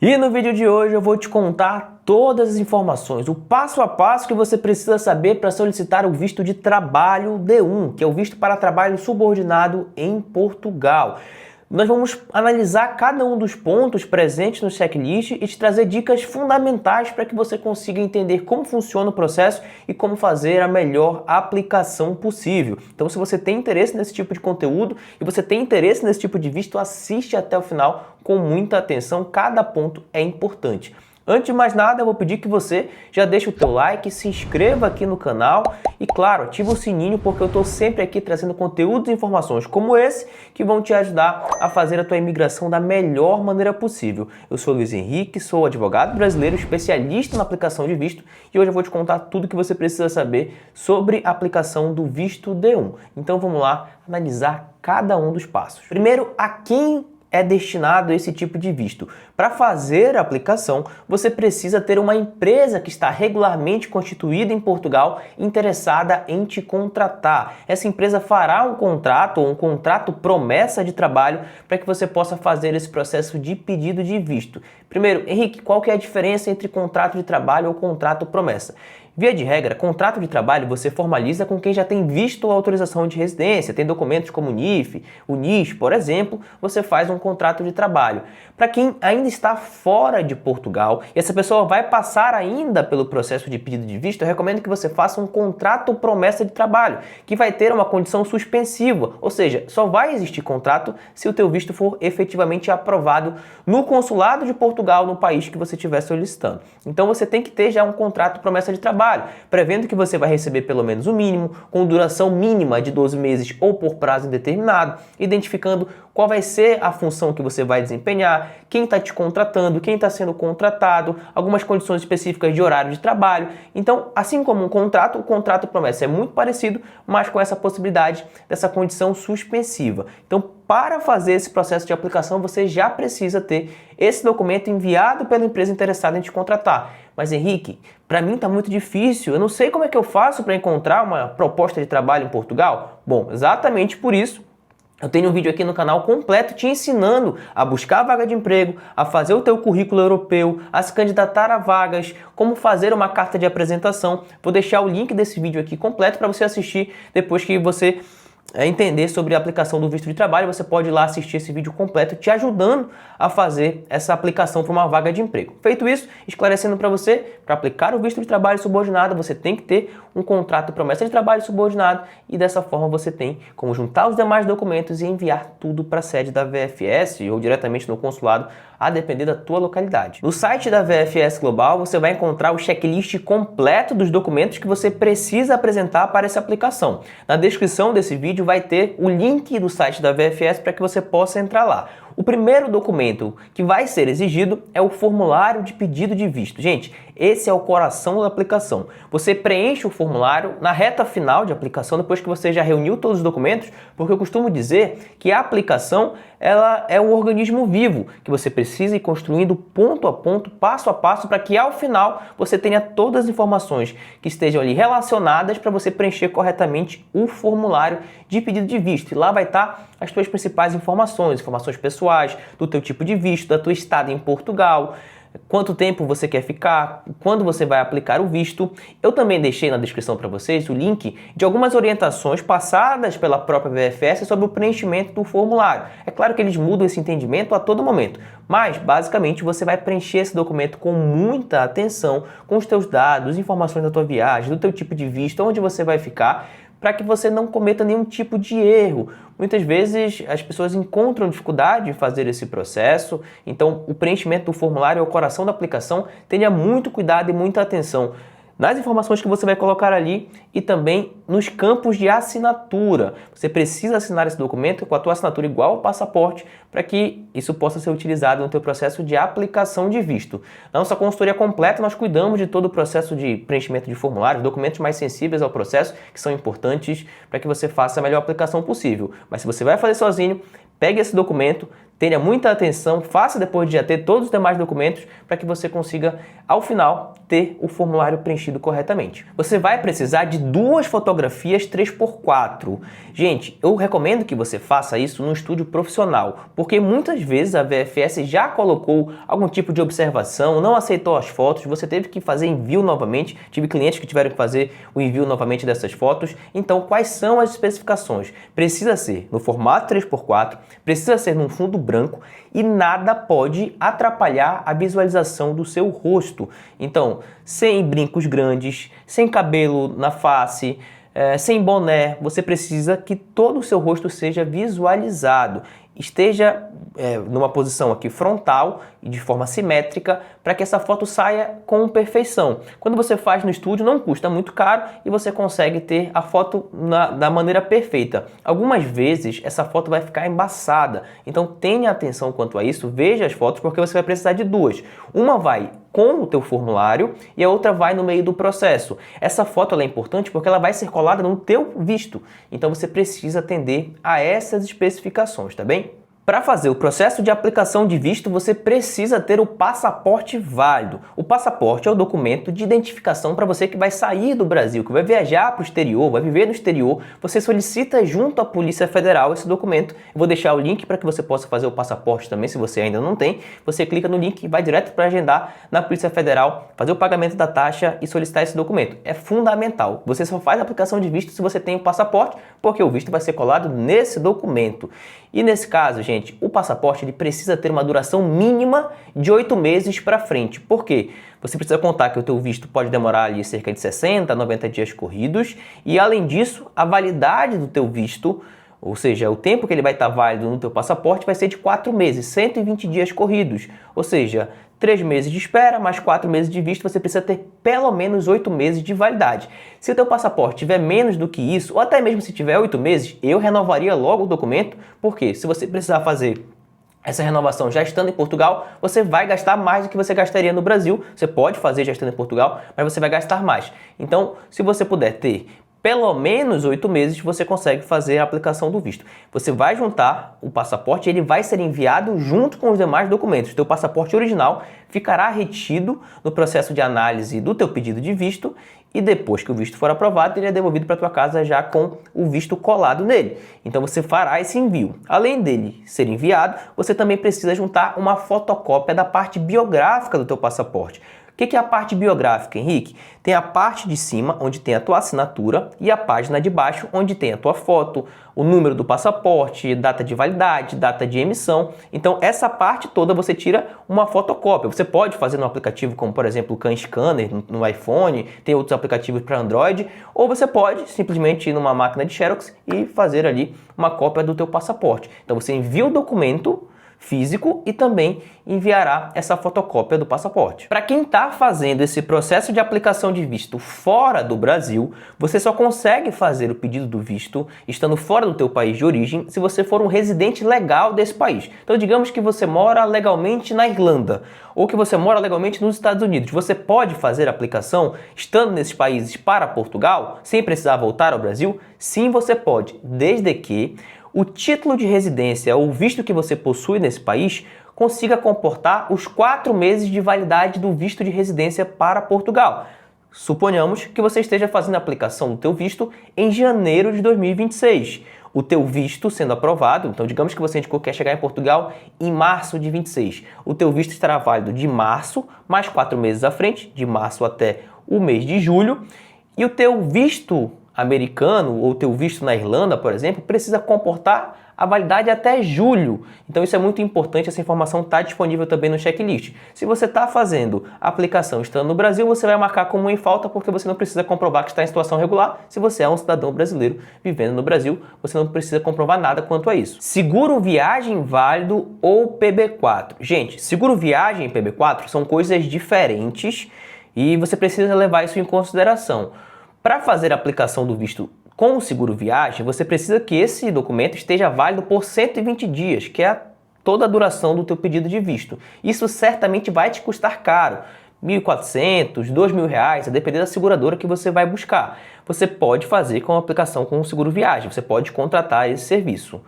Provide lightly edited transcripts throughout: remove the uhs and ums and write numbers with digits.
E no vídeo de hoje eu vou te contar todas as informações, o passo a passo que você precisa saber para solicitar o visto de trabalho D1, que é o visto para trabalho subordinado em Portugal. Nós vamos analisar cada um dos pontos presentes no checklist e te trazer dicas fundamentais para que você consiga entender como funciona o processo e como fazer a melhor aplicação possível. Então, se você tem interesse nesse tipo de conteúdo e você tem interesse nesse tipo de visto, assiste até o final com muita atenção, cada ponto é importante. Antes de mais nada, eu vou pedir que você já deixe o teu like, se inscreva aqui no canal e, claro, ativa o sininho porque eu estou sempre aqui trazendo conteúdos e informações como esse que vão te ajudar a fazer a tua imigração da melhor maneira possível. Eu sou Luiz Henrique, sou advogado brasileiro, especialista na aplicação de visto e hoje eu vou te contar tudo que você precisa saber sobre a aplicação do visto D1. Então vamos lá analisar cada um dos passos. Primeiro, a quem é destinado a esse tipo de visto. Para fazer a aplicação, você precisa ter uma empresa que está regularmente constituída em Portugal interessada em te contratar. Essa empresa fará um contrato ou um contrato promessa de trabalho para que você possa fazer esse processo de pedido de visto. Primeiro, Henrique, qual que é a diferença entre contrato de trabalho ou contrato promessa? Via de regra, contrato de trabalho você formaliza com quem já tem visto ou autorização de residência, tem documentos como o NIF, o NIS, por exemplo, você faz um contrato de trabalho. Para quem ainda está fora de Portugal e essa pessoa vai passar ainda pelo processo de pedido de visto, eu recomendo que você faça um contrato promessa de trabalho, que vai ter uma condição suspensiva, ou seja, só vai existir contrato se o teu visto for efetivamente aprovado no consulado de Portugal, no país que você estiver solicitando. Então você tem que ter já um contrato promessa de trabalho, prevendo que você vai receber pelo menos o mínimo, com duração mínima de 12 meses ou por prazo indeterminado, identificando qual vai ser a função que você vai desempenhar, quem está te contratando, quem está sendo contratado, algumas condições específicas de horário de trabalho. Então, assim como um contrato, o contrato promessa é muito parecido, mas com essa possibilidade dessa condição suspensiva. Então, para fazer esse processo de aplicação, você já precisa ter esse documento enviado pela empresa interessada em te contratar. Mas Henrique, para mim está muito difícil, eu não sei como é que eu faço para encontrar uma proposta de trabalho em Portugal. Bom, exatamente por isso, eu tenho um vídeo aqui no canal completo te ensinando a buscar a vaga de emprego, a fazer o teu currículo europeu, a se candidatar a vagas, como fazer uma carta de apresentação. Vou deixar o link desse vídeo aqui completo para você assistir depois que você entender sobre a aplicação do visto de trabalho. Você pode ir lá assistir esse vídeo completo te ajudando a fazer essa aplicação para uma vaga de emprego. Feito isso, esclarecendo para você, para aplicar o visto de trabalho subordinado, você tem que ter um contrato promessa de trabalho subordinado e dessa forma você tem como juntar os demais documentos e enviar tudo para a sede da VFS ou diretamente no consulado, a depender da tua localidade. No site da VFS Global você vai encontrar o checklist completo dos documentos que você precisa apresentar para essa aplicação. Na descrição desse vídeo vai ter o link do site da VFS para que você possa entrar lá. O primeiro documento que vai ser exigido é o formulário de pedido de visto. Gente, esse é o coração da aplicação. Você preenche o formulário na reta final de aplicação, depois que você já reuniu todos os documentos, porque eu costumo dizer que a aplicação ela é um organismo vivo, que você precisa ir construindo ponto a ponto, passo a passo, para que ao final você tenha todas as informações que estejam ali relacionadas para você preencher corretamente o formulário de pedido de visto. E lá vai estar as suas principais informações pessoais, do teu tipo de visto, da tua estada em Portugal, quanto tempo você quer ficar, quando você vai aplicar o visto. Eu também deixei na descrição para vocês o link de algumas orientações passadas pela própria VFS sobre o preenchimento do formulário. É claro que eles mudam esse entendimento a todo momento, mas basicamente você vai preencher esse documento com muita atenção, com os teus dados, informações da tua viagem, do teu tipo de visto, onde você vai ficar, para que você não cometa nenhum tipo de erro. Muitas vezes as pessoas encontram dificuldade em fazer esse processo, então o preenchimento do formulário é o coração da aplicação. Tenha muito cuidado e muita atenção nas informações que você vai colocar ali e também nos campos de assinatura. Você precisa assinar esse documento com a tua assinatura igual ao passaporte para que isso possa ser utilizado no teu processo de aplicação de visto. Na nossa consultoria completa, nós cuidamos de todo o processo de preenchimento de formulários, documentos mais sensíveis ao processo, que são importantes para que você faça a melhor aplicação possível. Mas se você vai fazer sozinho, pegue esse documento, Tenha muita atenção, faça depois de já ter todos os demais documentos para que você consiga, ao final, ter o formulário preenchido corretamente. Você vai precisar de 2 fotografias 3x4. Gente, eu recomendo que você faça isso num estúdio profissional, porque muitas vezes a VFS já colocou algum tipo de observação, não aceitou as fotos, você teve que fazer envio novamente, tive clientes que tiveram que fazer o envio novamente dessas fotos. Então, quais são as especificações? Precisa ser no formato 3x4, precisa ser num fundo branco e nada pode atrapalhar a visualização do seu rosto. Então, sem brincos grandes, sem cabelo na face, sem boné, você precisa que todo o seu rosto seja visualizado. Esteja numa posição aqui frontal e de forma simétrica para que essa foto saia com perfeição. Quando você faz no estúdio não custa muito caro e você consegue ter a foto da maneira perfeita. Algumas vezes essa foto vai ficar embaçada, então tenha atenção quanto a isso, veja as fotos porque você vai precisar de 2. Uma vai com o teu formulário e a outra vai no meio do processo. Essa foto ela é importante porque ela vai ser colada no teu visto, então você precisa atender a essas especificações, tá bem? Para fazer o processo de aplicação de visto, você precisa ter o passaporte válido. O passaporte é o documento de identificação para você que vai sair do Brasil, que vai viajar para o exterior, vai viver no exterior. Você solicita junto à Polícia Federal esse documento. Eu vou deixar o link para que você possa fazer o passaporte também, se você ainda não tem. Você clica no link e vai direto para agendar na Polícia Federal, fazer o pagamento da taxa e solicitar esse documento. É fundamental. Você só faz a aplicação de visto se você tem o passaporte, porque o visto vai ser colado nesse documento. E nesse caso, gente, o passaporte ele precisa ter uma duração mínima de 8 meses para frente. Por quê? Você precisa contar que o teu visto pode demorar ali cerca de 60 a 90 dias corridos e, além disso, a validade do teu visto, ou seja, o tempo que ele vai estar válido no teu passaporte vai ser de 4 meses, 120 dias corridos. Ou seja, 3 meses de espera, mais 4 meses de visto, você precisa ter pelo menos 8 meses de validade. Se o teu passaporte tiver menos do que isso, ou até mesmo se tiver 8 meses, eu renovaria logo o documento, porque se você precisar fazer essa renovação já estando em Portugal, você vai gastar mais do que você gastaria no Brasil. Você pode fazer já estando em Portugal, mas você vai gastar mais. Então, se você puder ter pelo menos 8 meses, você consegue fazer a aplicação do visto. Você vai juntar o passaporte e ele vai ser enviado junto com os demais documentos. O teu passaporte original ficará retido no processo de análise do teu pedido de visto e depois que o visto for aprovado, ele é devolvido para tua casa já com o visto colado nele. Então você fará esse envio. Além dele ser enviado, você também precisa juntar uma fotocópia da parte biográfica do teu passaporte. O que é a parte biográfica, Henrique? Tem a parte de cima, onde tem a tua assinatura, e a página de baixo, onde tem a tua foto, o número do passaporte, data de validade, data de emissão. Então, essa parte toda você tira uma fotocópia. Você pode fazer no aplicativo como, por exemplo, o CanScanner no iPhone, tem outros aplicativos para Android, ou você pode simplesmente ir numa máquina de Xerox e fazer ali uma cópia do teu passaporte. Então, você envia o documento físico e também enviará essa fotocópia do passaporte. Para quem está fazendo esse processo de aplicação de visto fora do Brasil, você só consegue fazer o pedido do visto estando fora do teu país de origem se você for um residente legal desse país. Então digamos que você mora legalmente na Irlanda ou que você mora legalmente nos Estados Unidos. Você pode fazer a aplicação estando nesses países para Portugal sem precisar voltar ao Brasil? Sim, você pode, desde que o título de residência ou visto que você possui nesse país consiga comportar os 4 meses de validade do visto de residência para Portugal. Suponhamos que você esteja fazendo a aplicação do teu visto em janeiro de 2026. O teu visto sendo aprovado, então digamos que você indicou que quer chegar em Portugal em março de 26. O teu visto estará válido de março, mais 4 meses à frente, de março até o mês de julho. E o teu visto americano ou teu visto na Irlanda, por exemplo, precisa comportar a validade até julho. Então isso é muito importante, essa informação está disponível também no checklist. Se você está fazendo a aplicação estando no Brasil, você vai marcar como em falta porque você não precisa comprovar que está em situação regular. Se você é um cidadão brasileiro vivendo no Brasil, você não precisa comprovar nada quanto a isso. Seguro viagem válido ou PB4. Gente, seguro viagem e PB4 são coisas diferentes e você precisa levar isso em consideração. Para fazer a aplicação do visto com o seguro viagem, você precisa que esse documento esteja válido por 120 dias, que é toda a duração do teu pedido de visto. Isso certamente vai te custar caro, R$ 1.400, R$ 2.000, a depender da seguradora que você vai buscar. Você pode fazer com a aplicação com o seguro viagem, você pode contratar esse serviço.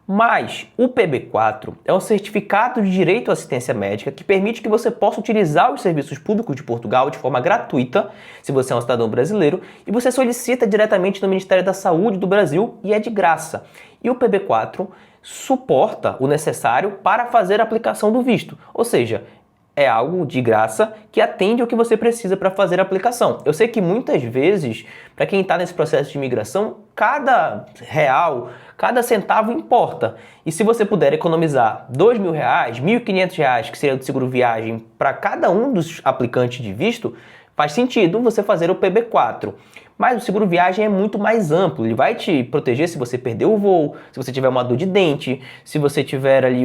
Mas o PB4 é um certificado de direito à assistência médica que permite que você possa utilizar os serviços públicos de Portugal de forma gratuita, se você é um cidadão brasileiro, e você solicita diretamente no Ministério da Saúde do Brasil e é de graça. E o PB4 suporta o necessário para fazer a aplicação do visto, ou seja, é algo de graça que atende ao que você precisa para fazer a aplicação. Eu sei que muitas vezes, para quem está nesse processo de imigração, cada real, cada centavo importa. E se você puder economizar R$2.000, R$1.500, que seria do seguro viagem, para cada um dos aplicantes de visto, faz sentido você fazer o PB4. Mas o seguro viagem é muito mais amplo, ele vai te proteger se você perder o voo, se você tiver uma dor de dente, se você tiver ali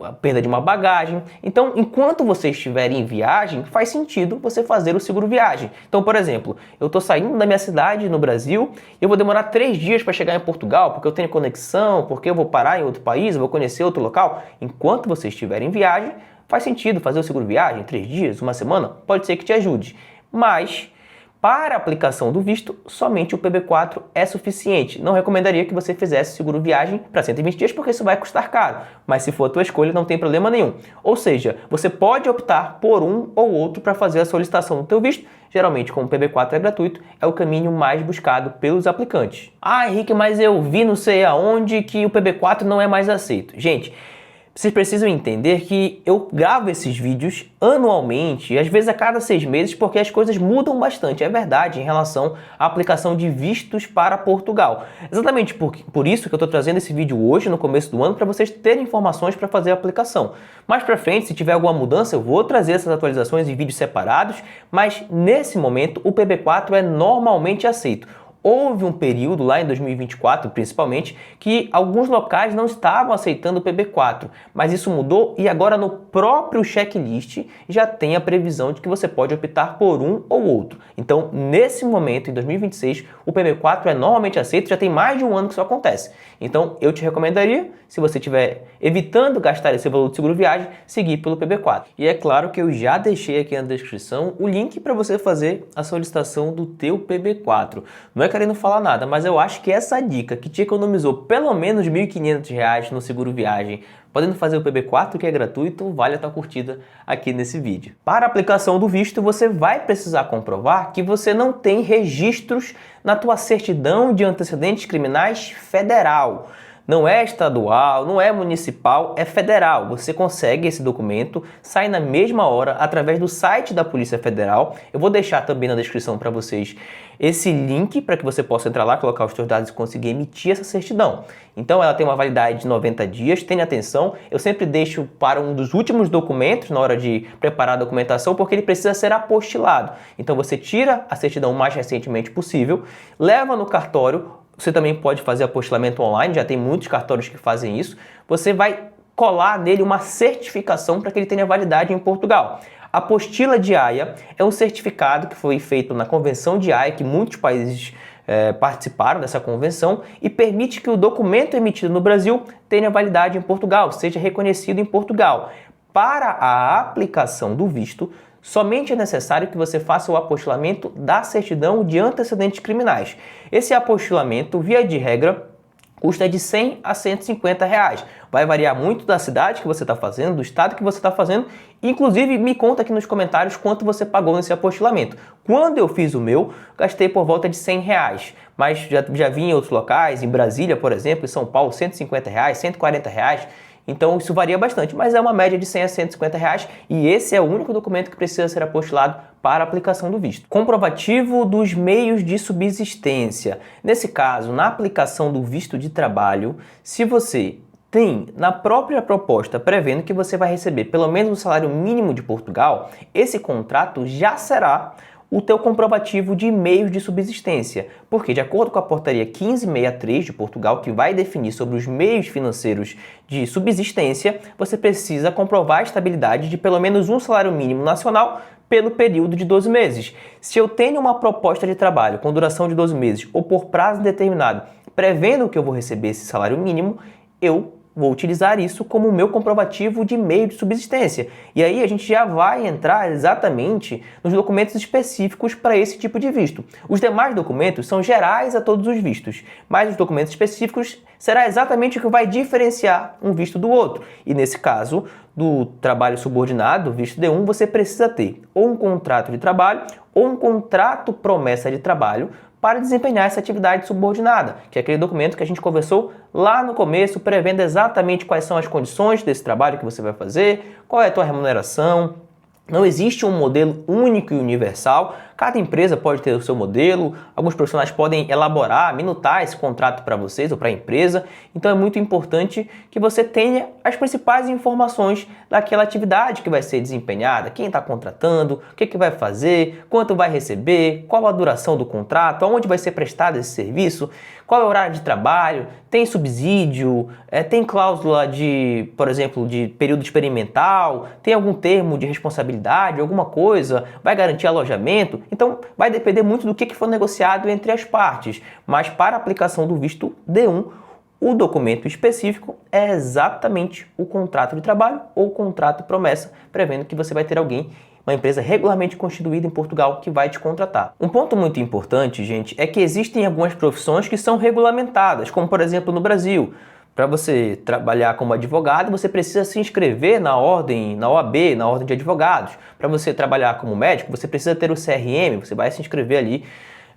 a perda de uma bagagem. Então, enquanto você estiver em viagem, faz sentido você fazer o seguro viagem. Então, por exemplo, eu estou saindo da minha cidade no Brasil e eu vou demorar 3 dias para chegar em Portugal, porque eu tenho conexão, porque eu vou parar em outro país, eu vou conhecer outro local. Enquanto você estiver em viagem, faz sentido fazer o seguro viagem, 3 dias, uma semana, pode ser que te ajude. Mas para a aplicação do visto, somente o PB4 é suficiente. Não recomendaria que você fizesse seguro viagem para 120 dias, porque isso vai custar caro. Mas se for a tua escolha, não tem problema nenhum. Ou seja, você pode optar por um ou outro para fazer a solicitação do teu visto. Geralmente, como o PB4 é gratuito, é o caminho mais buscado pelos aplicantes. Ah, Henrique, mas eu vi não sei aonde que o PB4 não é mais aceito. Gente, vocês precisam entender que eu gravo esses vídeos anualmente, às vezes a cada 6 meses, porque as coisas mudam bastante, é verdade, em relação à aplicação de vistos para Portugal. Exatamente por isso que eu estou trazendo esse vídeo hoje, no começo do ano, para vocês terem informações para fazer a aplicação. Mais para frente, se tiver alguma mudança, eu vou trazer essas atualizações em vídeos separados, mas nesse momento o PB4 é normalmente aceito. Houve um período lá em 2024, principalmente, que alguns locais não estavam aceitando o PB4, mas isso mudou e agora no próprio checklist já tem a previsão de que você pode optar por um ou outro. Então, nesse momento, em 2026, o PB4 é normalmente aceito, já tem mais de um ano que isso acontece. Então, eu te recomendaria, se você estiver evitando gastar esse valor de seguro viagem, seguir pelo PB4. E é claro que eu já deixei aqui na descrição o link para você fazer a solicitação do teu PB4. Não é querendo falar nada, mas eu acho que essa dica que te economizou pelo menos R$ 1.500 no seguro viagem, podendo fazer o PB4, que é gratuito, vale a tua curtida aqui nesse vídeo. Para a aplicação do visto, você vai precisar comprovar que você não tem registros na tua certidão de antecedentes criminais federal. Não é estadual, não é municipal, é federal. Você consegue esse documento, sai na mesma hora através do site da Polícia Federal. Eu vou deixar também na descrição para vocês esse link para que você possa entrar lá, colocar os seus dados e conseguir emitir essa certidão. Então ela tem uma validade de 90 dias, tenha atenção, eu sempre deixo para um dos últimos documentos na hora de preparar a documentação, porque ele precisa ser apostilado. Então você tira a certidão o mais recentemente possível, leva no cartório. Você também pode fazer apostilamento online, já tem muitos cartórios que fazem isso. Você vai colar nele uma certificação para que ele tenha validade em Portugal. A apostila de Haia é um certificado que foi feito na Convenção de Haia, que muitos países participaram dessa convenção, e permite que o documento emitido no Brasil tenha validade em Portugal, seja reconhecido em Portugal. Para a aplicação do visto, somente é necessário que você faça o apostilamento da certidão de antecedentes criminais. Esse apostilamento, via de regra, custa de 100 a 150 reais. Vai variar muito da cidade que você está fazendo, do estado que você está fazendo. Inclusive, me conta aqui nos comentários quanto você pagou nesse apostilamento. Quando eu fiz o meu, gastei por volta de 100 reais. Mas já vi em outros locais, em Brasília, por exemplo, em São Paulo, 150 reais, 140 reais. Então isso varia bastante, mas é uma média de 100 a 150 reais e esse é o único documento que precisa ser apostilado para a aplicação do visto. Comprovativo dos meios de subsistência. Nesse caso, na aplicação do visto de trabalho, se você tem na própria proposta prevendo que você vai receber pelo menos o salário mínimo de Portugal, esse contrato já será o teu comprovativo de meios de subsistência, porque de acordo com a portaria 1563 de Portugal, que vai definir sobre os meios financeiros de subsistência, você precisa comprovar a estabilidade de pelo menos um salário mínimo nacional pelo período de 12 meses. Se eu tenho uma proposta de trabalho com duração de 12 meses ou por prazo determinado, prevendo que eu vou receber esse salário mínimo, eu vou utilizar isso como o meu comprovativo de meio de subsistência. E aí a gente já vai entrar exatamente nos documentos específicos para esse tipo de visto. Os demais documentos são gerais a todos os vistos, mas os documentos específicos será exatamente o que vai diferenciar um visto do outro. E nesse caso, do trabalho subordinado, visto D1, você precisa ter ou um contrato de trabalho ou um contrato promessa de trabalho para desempenhar essa atividade subordinada, que é aquele documento que a gente conversou lá no começo, prevendo exatamente quais são as condições desse trabalho que você vai fazer, qual é a tua remuneração. Não existe um modelo único e universal, cada empresa pode ter o seu modelo, alguns profissionais podem elaborar, minutar esse contrato para vocês ou para a empresa, então é muito importante que você tenha as principais informações daquela atividade que vai ser desempenhada, quem está contratando, o que vai fazer, quanto vai receber, qual a duração do contrato, aonde vai ser prestado esse serviço, qual é o horário de trabalho, tem subsídio, tem cláusula de, por exemplo, de período experimental, tem algum termo de responsabilidade, alguma coisa, vai garantir alojamento. Então, vai depender muito do que for negociado entre as partes. Mas para a aplicação do visto D1, o documento específico é exatamente o contrato de trabalho ou contrato promessa, prevendo que você vai ter alguém, uma empresa regularmente constituída em Portugal que vai te contratar. Um ponto muito importante, gente, é que existem algumas profissões que são regulamentadas, como por exemplo no Brasil. Para você trabalhar como advogado, você precisa se inscrever na ordem, na OAB, na ordem de advogados. Para você trabalhar como médico, você precisa ter o CRM, você vai se inscrever ali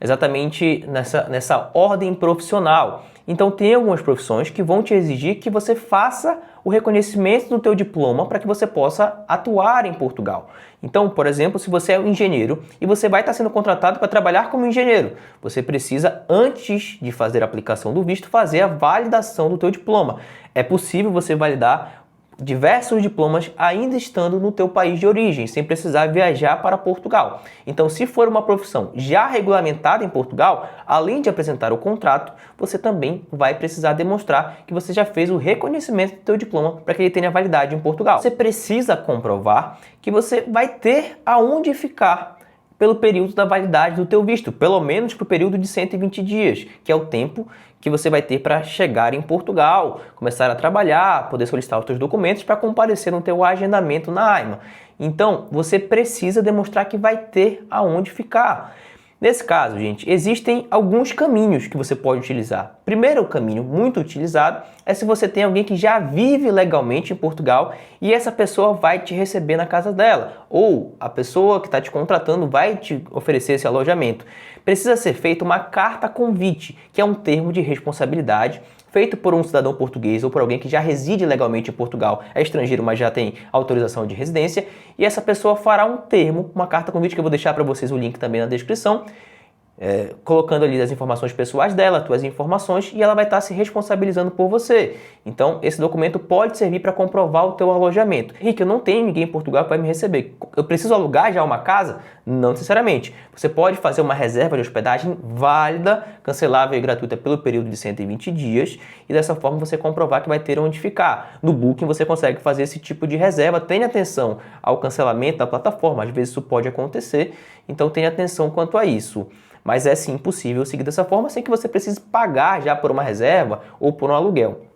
exatamente nessa ordem profissional. Então tem algumas profissões que vão te exigir que você faça o reconhecimento do teu diploma para que você possa atuar em Portugal. Então, por exemplo, se você é um engenheiro e você vai estar sendo contratado para trabalhar como engenheiro, você precisa, antes de fazer a aplicação do visto, fazer a validação do teu diploma. É possível você validar diversos diplomas ainda estando no teu país de origem, sem precisar viajar para Portugal. Então, se for uma profissão já regulamentada em Portugal, além de apresentar o contrato, você também vai precisar demonstrar que você já fez o reconhecimento do teu diploma para que ele tenha validade em Portugal. Você precisa comprovar que você vai ter aonde ficar pelo período da validade do teu visto, pelo menos para o período de 120 dias, que é o tempo que você vai ter para chegar em Portugal, começar a trabalhar, poder solicitar os teus documentos para comparecer no teu agendamento na AIMA. Então, você precisa demonstrar que vai ter aonde ficar. Nesse caso, gente, existem alguns caminhos que você pode utilizar. Primeiro caminho muito utilizado é se você tem alguém que já vive legalmente em Portugal e essa pessoa vai te receber na casa dela, ou a pessoa que está te contratando vai te oferecer esse alojamento. Precisa ser feita uma carta convite, que é um termo de responsabilidade feito por um cidadão português ou por alguém que já reside legalmente em Portugal, é estrangeiro, mas já tem autorização de residência, e essa pessoa fará um termo, uma carta convite, que eu vou deixar para vocês o link também na descrição, colocando ali as informações pessoais dela, tuas informações, e ela vai estar se responsabilizando por você. Então, esse documento pode servir para comprovar o teu alojamento. Henrique, eu não tenho ninguém em Portugal que vai me receber. Eu preciso alugar já uma casa? Não necessariamente. Você pode fazer uma reserva de hospedagem válida, cancelável e gratuita pelo período de 120 dias, e dessa forma você comprovar que vai ter onde ficar. No Booking você consegue fazer esse tipo de reserva. Tenha atenção ao cancelamento da plataforma, às vezes isso pode acontecer, então tenha atenção quanto a isso. Mas é sim possível seguir dessa forma sem que você precise pagar já por uma reserva ou por um aluguel.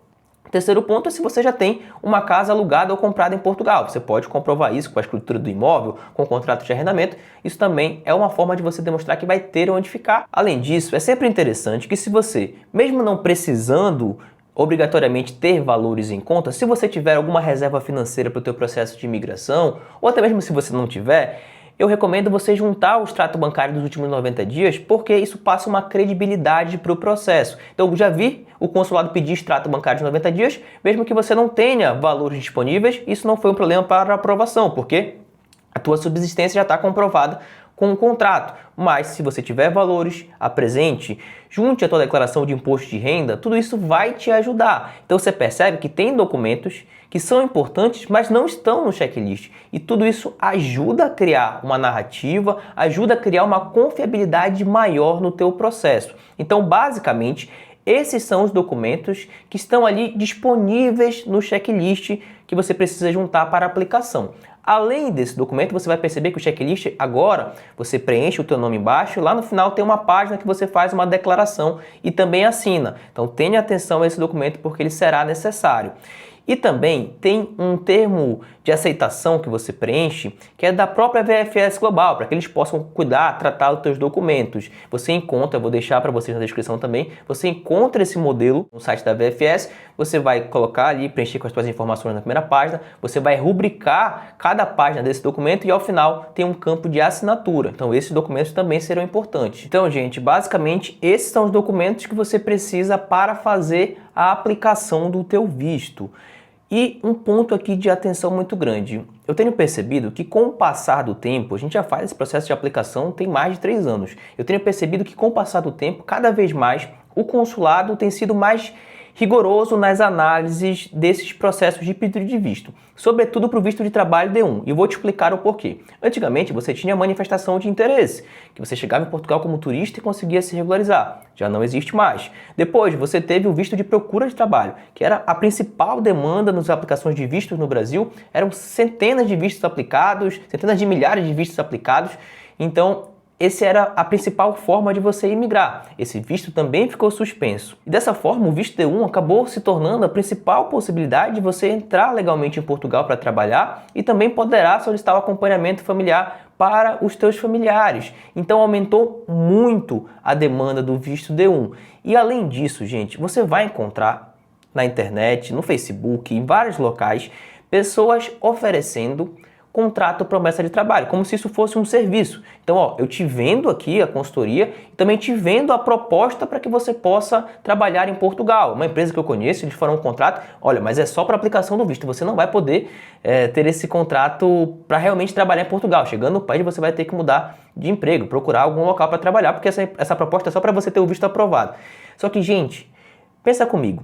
O terceiro ponto é se você já tem uma casa alugada ou comprada em Portugal. Você pode comprovar isso com a escritura do imóvel, com o contrato de arrendamento. Isso também é uma forma de você demonstrar que vai ter onde ficar. Além disso, é sempre interessante que se você, mesmo não precisando obrigatoriamente ter valores em conta, se você tiver alguma reserva financeira para o teu processo de imigração, ou até mesmo se você não tiver, eu recomendo você juntar o extrato bancário dos últimos 90 dias, porque isso passa uma credibilidade para o processo. Então, eu já vi o consulado pedir extrato bancário de 90 dias, mesmo que você não tenha valores disponíveis, isso não foi um problema para a aprovação, porque a tua subsistência já está comprovada com o contrato. Mas se você tiver valores, apresente, junte a tua declaração de imposto de renda, tudo isso vai te ajudar. Então você percebe que tem documentos que são importantes, mas não estão no checklist. E tudo isso ajuda a criar uma narrativa, ajuda a criar uma confiabilidade maior no teu processo. Então, basicamente, esses são os documentos que estão ali disponíveis no checklist que você precisa juntar para a aplicação. Além desse documento, você vai perceber que o checklist agora, você preenche o teu nome embaixo e lá no final tem uma página que você faz uma declaração e também assina. Então tenha atenção a esse documento porque ele será necessário. E também tem um termo de aceitação que você preenche, que é da própria VFS Global, para que eles possam cuidar, tratar dos teus documentos. Você encontra, vou deixar para vocês na descrição também, você encontra esse modelo no site da VFS, você vai colocar ali, preencher com as suas informações na primeira página, você vai rubricar cada página desse documento e ao final tem um campo de assinatura. Então esses documentos também serão importantes. Então, gente, basicamente esses são os documentos que você precisa para fazer a aplicação do teu visto. E um ponto aqui de atenção muito grande. Eu tenho percebido que com o passar do tempo, a gente já faz esse processo de aplicação tem mais de 3 anos. Eu tenho percebido que com o passar do tempo, cada vez mais, o consulado tem sido mais rigoroso nas análises desses processos de pedido de visto, sobretudo para o visto de trabalho D1, e eu vou te explicar o porquê. Antigamente você tinha manifestação de interesse, que você chegava em Portugal como turista e conseguia se regularizar, já não existe mais. Depois você teve o visto de procura de trabalho, que era a principal demanda nas aplicações de vistos no Brasil, eram centenas de vistos aplicados, centenas de milhares de vistos aplicados, então essa era a principal forma de você imigrar. Esse visto também ficou suspenso. E dessa forma, o visto D1 acabou se tornando a principal possibilidade de você entrar legalmente em Portugal para trabalhar e também poderá solicitar o acompanhamento familiar para os teus familiares. Então aumentou muito a demanda do visto D1. E além disso, gente, você vai encontrar na internet, no Facebook, em vários locais, pessoas oferecendo contrato promessa de trabalho, como se isso fosse um serviço. Então, ó, eu te vendo aqui a consultoria e também te vendo a proposta para que você possa trabalhar em Portugal. Uma empresa que eu conheço, eles farão um contrato, olha, mas é só para aplicação do visto, você não vai poder ter esse contrato para realmente trabalhar em Portugal. Chegando no país, você vai ter que mudar de emprego, procurar algum local para trabalhar, porque essa proposta é só para você ter o visto aprovado. Só que, gente, pensa comigo.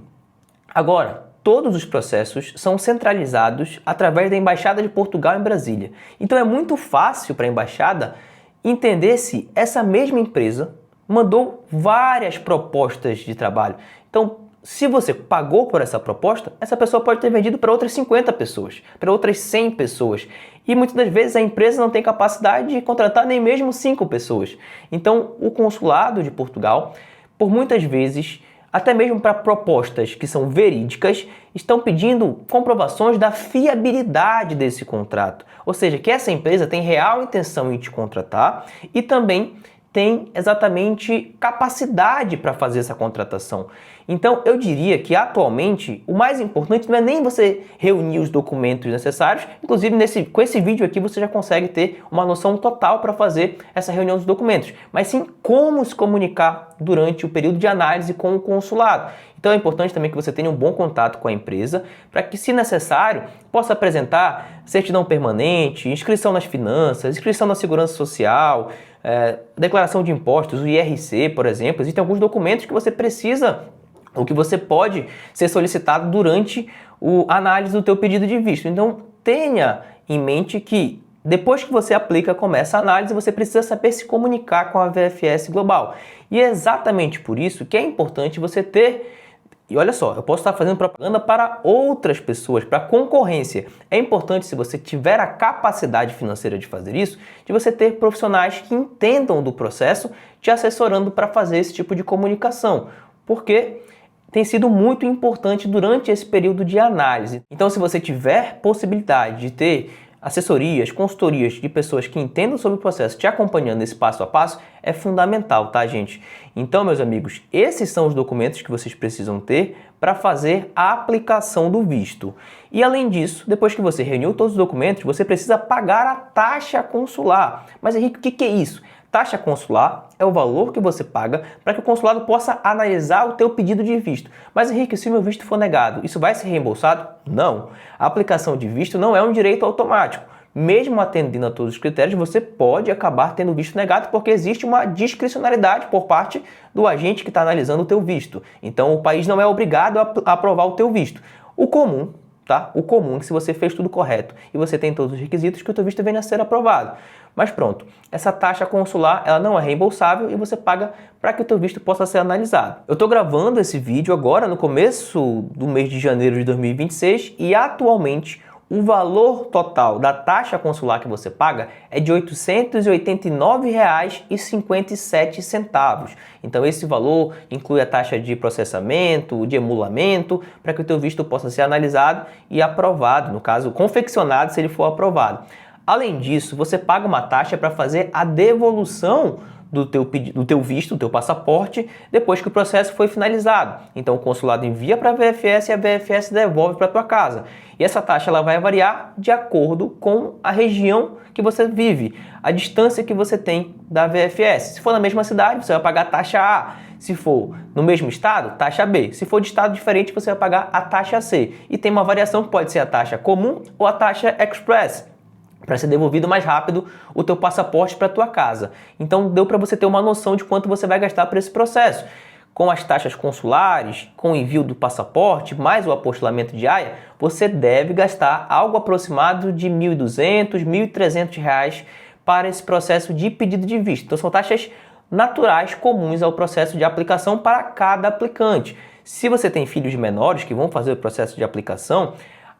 Agora, todos os processos são centralizados através da Embaixada de Portugal em Brasília. Então é muito fácil para a Embaixada entender se essa mesma empresa mandou várias propostas de trabalho. Então, se você pagou por essa proposta, essa pessoa pode ter vendido para outras 50 pessoas, para outras 100 pessoas. E muitas das vezes a empresa não tem capacidade de contratar nem mesmo 5 pessoas. Então, o consulado de Portugal, por muitas vezes, até mesmo para propostas que são verídicas, estão pedindo comprovações da fiabilidade desse contrato. Ou seja, que essa empresa tem real intenção em te contratar e também tem exatamente capacidade para fazer essa contratação. Então, eu diria que atualmente o mais importante não é nem você reunir os documentos necessários, inclusive com esse vídeo aqui você já consegue ter uma noção total para fazer essa reunião dos documentos, mas sim como se comunicar durante o período de análise com o consulado. Então é importante também que você tenha um bom contato com a empresa para que, se necessário, possa apresentar certidão permanente, inscrição nas finanças, inscrição na segurança social, declaração de impostos, o IRC, por exemplo. Existem alguns documentos que você precisa ou que você pode ser solicitado durante a análise do teu pedido de visto. Então tenha em mente que depois que você aplica, começa a análise, você precisa saber se comunicar com a VFS Global. E é exatamente por isso que é importante você ter. E olha só, eu posso estar fazendo propaganda para outras pessoas, para concorrência. É importante, se você tiver a capacidade financeira de fazer isso, de você ter profissionais que entendam do processo, te assessorando para fazer esse tipo de comunicação. Porque tem sido muito importante durante esse período de análise. Então, se você tiver possibilidade de ter assessorias, consultorias de pessoas que entendam sobre o processo, te acompanhando esse passo a passo, é fundamental, tá, gente? Então, meus amigos, esses são os documentos que vocês precisam ter para fazer a aplicação do visto. E além disso, depois que você reuniu todos os documentos, você precisa pagar a taxa consular. Mas, Henrique, o que é isso? Taxa consular é o valor que você paga para que o consulado possa analisar o teu pedido de visto. Mas, Henrique, se o meu visto for negado, isso vai ser reembolsado? Não. A aplicação de visto não é um direito automático. Mesmo atendendo a todos os critérios, você pode acabar tendo visto negado porque existe uma discricionariedade por parte do agente que está analisando o teu visto. Então, o país não é obrigado a aprovar o teu visto. O comum, tá? O comum é que, se você fez tudo correto e você tem todos os requisitos, que o teu visto venha a ser aprovado. Mas pronto, essa taxa consular ela não é reembolsável e você paga para que o teu visto possa ser analisado. Eu estou gravando esse vídeo agora no começo do mês de janeiro de 2026 e atualmente O valor total da taxa consular que você paga é de R$ 889,57. Então esse valor inclui a taxa de processamento, de emulamento, para que o teu visto possa ser analisado e aprovado, no caso, confeccionado se ele for aprovado. Além disso, você paga uma taxa para fazer a devolução do teu visto, do teu passaporte, depois que o processo foi finalizado. Então o consulado envia para a VFS e a VFS devolve para a tua casa. E essa taxa ela vai variar de acordo com a região que você vive, a distância que você tem da VFS. Se for na mesma cidade, você vai pagar a taxa A. Se for no mesmo estado, taxa B. Se for de estado diferente, você vai pagar a taxa C. E tem uma variação que pode ser a taxa comum ou a taxa express, para ser devolvido mais rápido o teu passaporte para a tua casa. Então deu para você ter uma noção de quanto você vai gastar por esse processo. Com as taxas consulares, com o envio do passaporte, mais o apostilamento de AIA, você deve gastar algo aproximado de R$ 1.200, R$ 1.300 para esse processo de pedido de visto. Então são taxas naturais comuns ao processo de aplicação para cada aplicante. Se você tem filhos menores que vão fazer o processo de aplicação,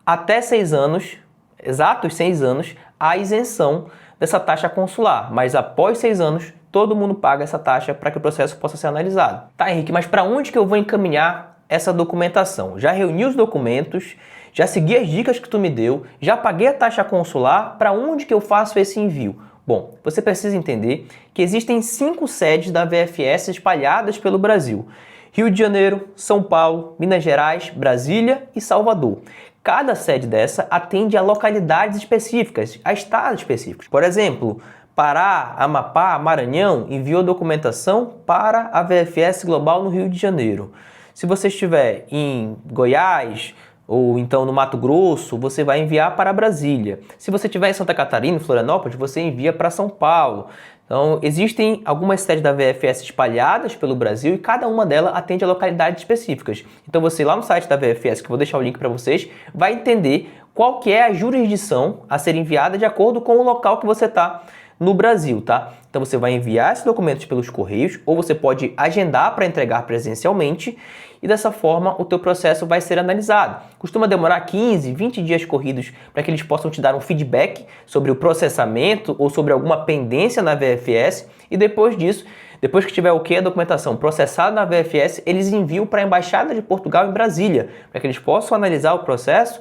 até 6 anos, exatos 6 anos, há isenção dessa taxa consular, mas após 6 anos, todo mundo paga essa taxa para que o processo possa ser analisado. Tá, Henrique, mas para onde que eu vou encaminhar essa documentação? Já reuni os documentos, já segui as dicas que tu me deu, já paguei a taxa consular, para onde que eu faço esse envio? Bom, você precisa entender que existem 5 sedes da VFS espalhadas pelo Brasil: Rio de Janeiro, São Paulo, Minas Gerais, Brasília e Salvador. Cada sede dessa atende a localidades específicas, a estados específicos. Por exemplo, Pará, Amapá, Maranhão enviou documentação para a VFS Global no Rio de Janeiro. Se você estiver em Goiás ou então no Mato Grosso, você vai enviar para Brasília. Se você estiver em Santa Catarina, em Florianópolis, você envia para São Paulo. Então, existem algumas sedes da VFS espalhadas pelo Brasil e cada uma delas atende a localidades específicas. Então, você lá no site da VFS, que eu vou deixar o link para vocês, vai entender qual que é a jurisdição a ser enviada de acordo com o local que você está no Brasil, tá? Então, você vai enviar esses documentos pelos correios ou você pode agendar para entregar presencialmente e dessa forma o teu processo vai ser analisado. Costuma demorar 15, 20 dias corridos para que eles possam te dar um feedback sobre o processamento ou sobre alguma pendência na VFS e depois disso, depois que tiver a documentação processada na VFS, eles enviam para a Embaixada de Portugal em Brasília, para que eles possam analisar o processo,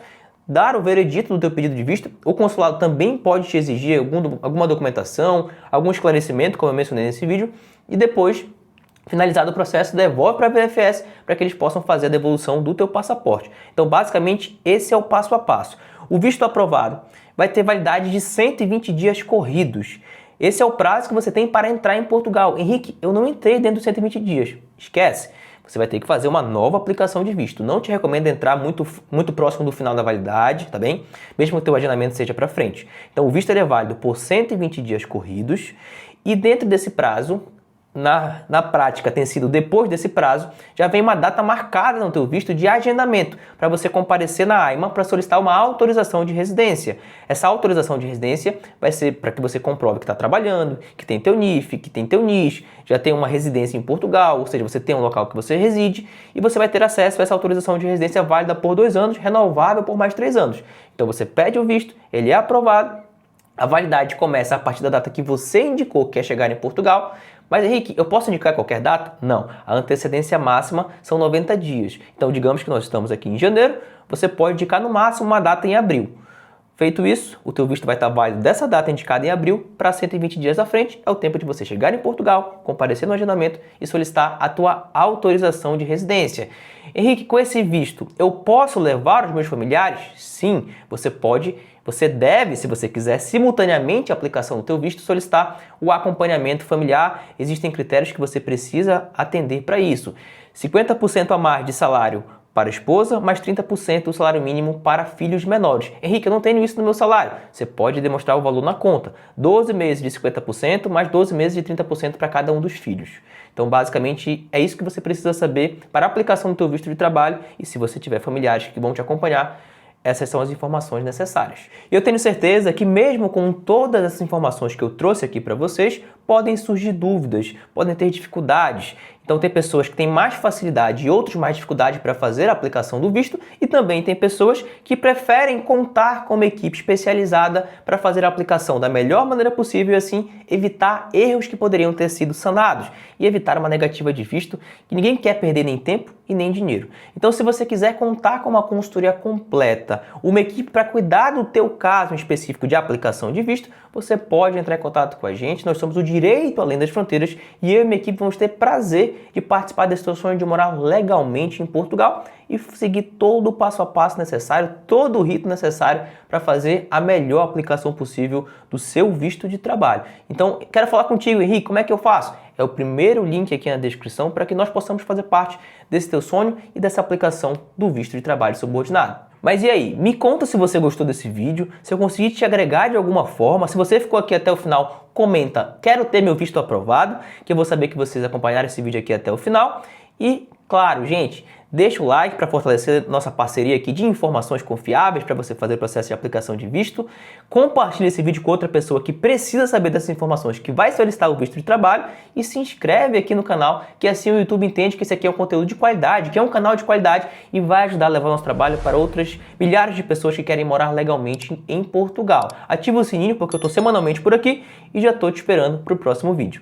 dar o veredito do teu pedido de visto. O consulado também pode te exigir alguma documentação, algum esclarecimento, como eu mencionei nesse vídeo, e depois, finalizado o processo, devolve para a VFS para que eles possam fazer a devolução do teu passaporte. Então, basicamente, esse é o passo a passo. O visto aprovado vai ter validade de 120 dias corridos. Esse é o prazo que você tem para entrar em Portugal. Henrique, eu não entrei dentro dos 120 dias. Esquece. Você vai ter que fazer uma nova aplicação de visto. Não te recomendo entrar muito próximo do final da validade, tá bem? Mesmo que o teu agendamento seja para frente. Então, o visto é válido por 120 dias corridos e dentro desse prazo, na prática tem sido depois desse prazo, já vem uma data marcada no teu visto de agendamento para você comparecer na AIMA para solicitar uma autorização de residência. Essa autorização de residência vai ser para que você comprove que está trabalhando, que tem teu NIF, que tem teu NIS, já tem uma residência em Portugal, ou seja, você tem um local que você reside e você vai ter acesso a essa autorização de residência válida por 2 anos, renovável por mais 3 anos. Então você pede o visto, ele é aprovado, a validade começa a partir da data que você indicou que quer chegar em Portugal. Mas, Henrique, eu posso indicar qualquer data? Não. A antecedência máxima são 90 dias. Então, digamos que nós estamos aqui em janeiro, você pode indicar no máximo uma data em abril. Feito isso, o teu visto vai estar válido dessa data indicada em abril para 120 dias à frente. É o tempo de você chegar em Portugal, comparecer no agendamento e solicitar a tua autorização de residência. Henrique, com esse visto, eu posso levar os meus familiares? Sim, você pode. Você deve, se você quiser, simultaneamente a aplicação do teu visto, solicitar o acompanhamento familiar. Existem critérios que você precisa atender para isso. 50% a mais de salário para a esposa, mais 30% do salário mínimo para filhos menores. Henrique, eu não tenho isso no meu salário. Você pode demonstrar o valor na conta. 12 meses de 50%, mais 12 meses de 30% para cada um dos filhos. Então, basicamente, é isso que você precisa saber para a aplicação do teu visto de trabalho. E se você tiver familiares que vão te acompanhar, essas são as informações necessárias. E eu tenho certeza que mesmo com todas essas informações que eu trouxe aqui para vocês, podem surgir dúvidas, podem ter dificuldades. Então tem pessoas que têm mais facilidade e outros mais dificuldade para fazer a aplicação do visto e também tem pessoas que preferem contar com uma equipe especializada para fazer a aplicação da melhor maneira possível e assim evitar erros que poderiam ter sido sanados e evitar uma negativa de visto que ninguém quer perder nem tempo e nem dinheiro. Então se você quiser contar com uma consultoria completa, uma equipe para cuidar do teu caso em específico de aplicação de visto, você pode entrar em contato com a gente. Nós somos o Direito Além das Fronteiras e eu e minha equipe vamos ter prazer de participar desse teu sonho de morar legalmente em Portugal e seguir todo o passo a passo necessário, todo o rito necessário para fazer a melhor aplicação possível do seu visto de trabalho. Então, quero falar contigo, Henrique, como é que eu faço? É o primeiro link aqui na descrição para que nós possamos fazer parte desse teu sonho e dessa aplicação do visto de trabalho subordinado. Mas e aí? Me conta se você gostou desse vídeo, se eu consegui te agregar de alguma forma. Se você ficou aqui até o final, comenta, quero ter meu visto aprovado, que eu vou saber que vocês acompanharam esse vídeo aqui até o final. E, claro, gente, deixa o like para fortalecer nossa parceria aqui de informações confiáveis para você fazer o processo de aplicação de visto. Compartilhe esse vídeo com outra pessoa que precisa saber dessas informações, que vai solicitar o visto de trabalho, e se inscreve aqui no canal, que assim o YouTube entende que esse aqui é um conteúdo de qualidade, que é um canal de qualidade e vai ajudar a levar o nosso trabalho para outras milhares de pessoas que querem morar legalmente em Portugal. Ativa o sininho porque eu estou semanalmente por aqui e já estou te esperando para o próximo vídeo.